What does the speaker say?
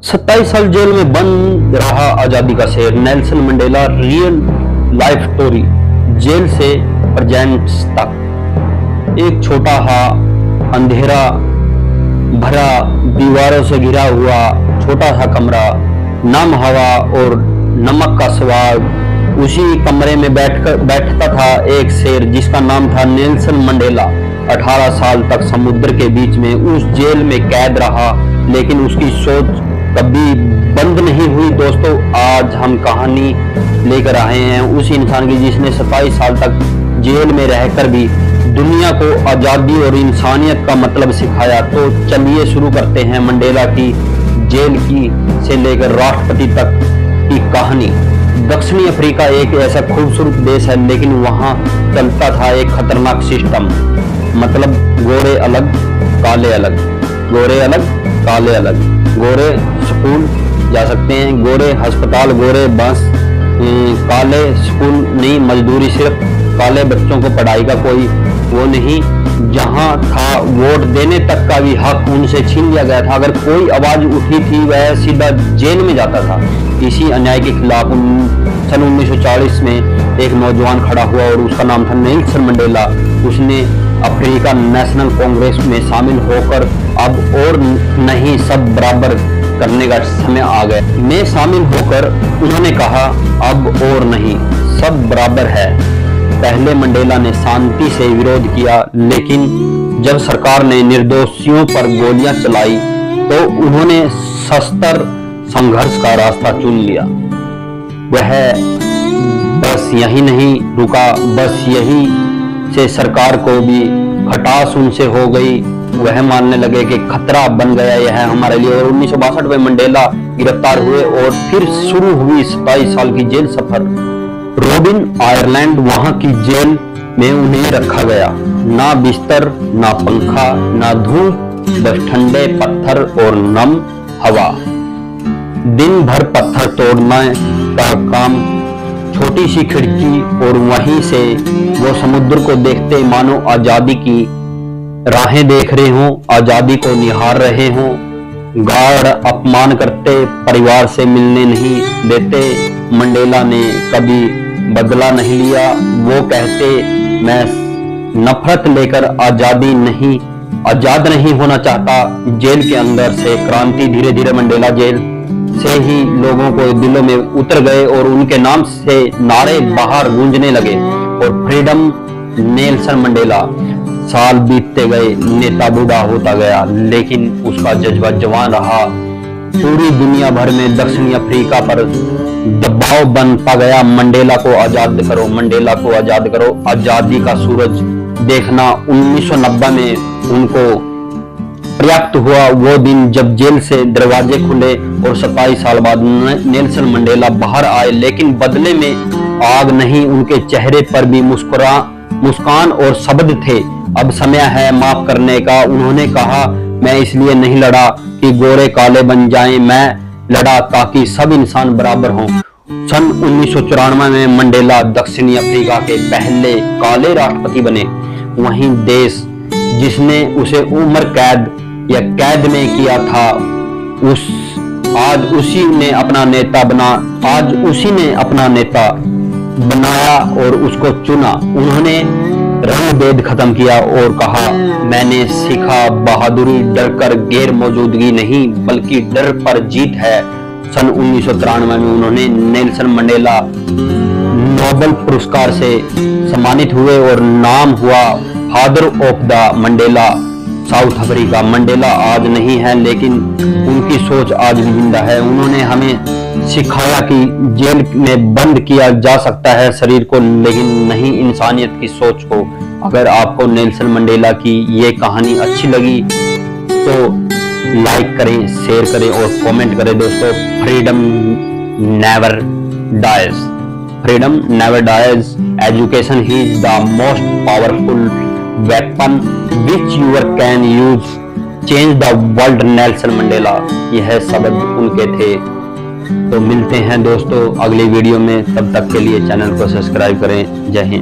27 साल जेल में बंद रहा आजादी का शेर Nelson Mandela. Real life story, जेल से प्रेजेंट्स तक। एक छोटा सा अंधेरा भरा दीवारों से घिरा हुआ छोटा सा कमरा, नम हवा और नमक का स्वाद। उसी कमरे में बैठता था एक शेर जिसका नाम था नेल्सन मंडेला। 18 साल तक समुद्र के बीच में उस जेल में कैद रहा, लेकिन उसकी सोच कभी बंद नहीं हुई। दोस्तों, आज हम कहानी लेकर आए हैं उस इंसान की जिसने 27 साल तक जेल में रहकर भी दुनिया को आजादी और इंसानियत का मतलब सिखाया। तो चलिए शुरू करते हैं मंडेला की जेल की से लेकर राष्ट्रपति तक की कहानी। दक्षिणी अफ्रीका एक ऐसा खूबसूरत देश है, लेकिन वहां चलता था एक खतरनाक सिस्टम। मतलब गोरे अलग काले अलग, गोरे अलग काले अलग। गोरे स्कूल जा सकते हैं, गोरे अस्पताल, गोरे बस, काले स्कूल नहीं, मजदूरी सिर्फ। काले बच्चों को पढ़ाई का कोई वो नहीं। जहां था वोट देने तक का भी हक उनसे छीन लिया गया था। अगर कोई आवाज उठी थी वह सीधा जेल में जाता था। इसी अन्याय के खिलाफ सन 1940 में एक नौजवान खड़ा हुआ और उसका नाम था नेल्सन मंडेला। उसने अफ्रीका नेशनल कांग्रेस में शामिल होकर अब और नहीं, सब बराबर करने का समय आ गया में शामिल होकर उन्होंने कहा अब और नहीं, सब बराबर है। पहले मंडेला ने शांति से विरोध किया, लेकिन जब सरकार ने निर्दोषियों पर गोलियां चलाई तो उन्होंने सशस्त्र संघर्ष का रास्ता चुन लिया। वह बस यही नहीं रुका, बस यही से सरकार को भी खटास उनसे हो गई। वह मानने लगे कि खतरा बन गया यह हमारे लिए। और 1962 में मंडेला गिरफ्तार हुए और फिर शुरू हुई 27 साल की जेल सफर। रोबिन आयरलैंड वहां की जेल में उन्हें रखा गया। ना बिस्तर, ना पंखा, ना धूप, बस ठंडे पत्थर और नम हवा। दिन भर पत्थर तोड़ने का काम, छोटी सी खिड़की और वहीं से वो समुद्र को देखते मानो आजादी की राहें देख रहे हों, आजादी को निहार रहे हों। गार्ड अपमान करते, परिवार से मिलने नहीं देते। मंडेला ने कभी बदला नहीं लिया। वो कहते मैं नफरत लेकर आजाद नहीं होना चाहता। जेल के अंदर से क्रांति धीरे धीरे मंडेला जेल से ही लोगों को दिलों में उतर गए और उनके नाम से नारे बाहर गूंजने लगे। और फ्रीडम नेल्सन मंडेला। साल बीतते गए, नेता बूढ़ा होता गया, लेकिन उसका जज्बा जवान रहा। पूरी दुनिया भर में दक्षिणी अफ्रीका पर दबाव बनता गया, मंडेला को आजाद करो, मंडेला को आजाद करो। आजादी का सूरज देखना 1990 में उनको पर्याप्त हुआ। वो दिन जब जेल से दरवाजे खुले और 27 साल बाद नेल्सन मंडेला बाहर आए, लेकिन बदले में आग नहीं, उनके चेहरे पर भी मुस्कान और शब्द थे। अब समय है माफ करने का। उन्होंने कहा मैं इसलिए नहीं लड़ा कि गोरे काले बन जाएं, मैं लड़ा ताकि सब इंसान बराबर हों। सन 1994 में मंडेला दक्षिणी अफ्रीका के पहले काले राष्ट्रपति बने। वहीं देश जिसने उसे उम्र कैद या कैद में किया था, आज उसी ने अपना नेता बनाया और उसको चुना। उन्होंने रंग भेद खत्म किया और कहा मैंने सीखा बहादुरी डरकर गैर मौजूदगी नहीं, बल्कि डर पर जीत है। सन 1993 में उन्होंने नेल्सन मंडेला नोबेल पुरस्कार से सम्मानित हुए और नाम हुआ father of the Mandela south Africa. Mandela आज नहीं है, लेकिन उनकी सोच आज भी जिंदा है। उन्होंने हमें सिखाया कि जेल में बंद किया जा सकता है शरीर को, लेकिन नहीं इंसानियत की सोच को। अगर आपको नेल्सन मंडेला की ये कहानी अच्छी लगी तो लाइक करें, शेयर करें और कमेंट करें। दोस्तों, freedom never dies, freedom never dies. Education is the most powerful weapon which you can use change the world। Nelson Mandela, यह शब्द उनके थे। तो मिलते हैं दोस्तों अगली वीडियो में, तब तक के लिए चैनल को सब्सक्राइब करें। जय हिंद।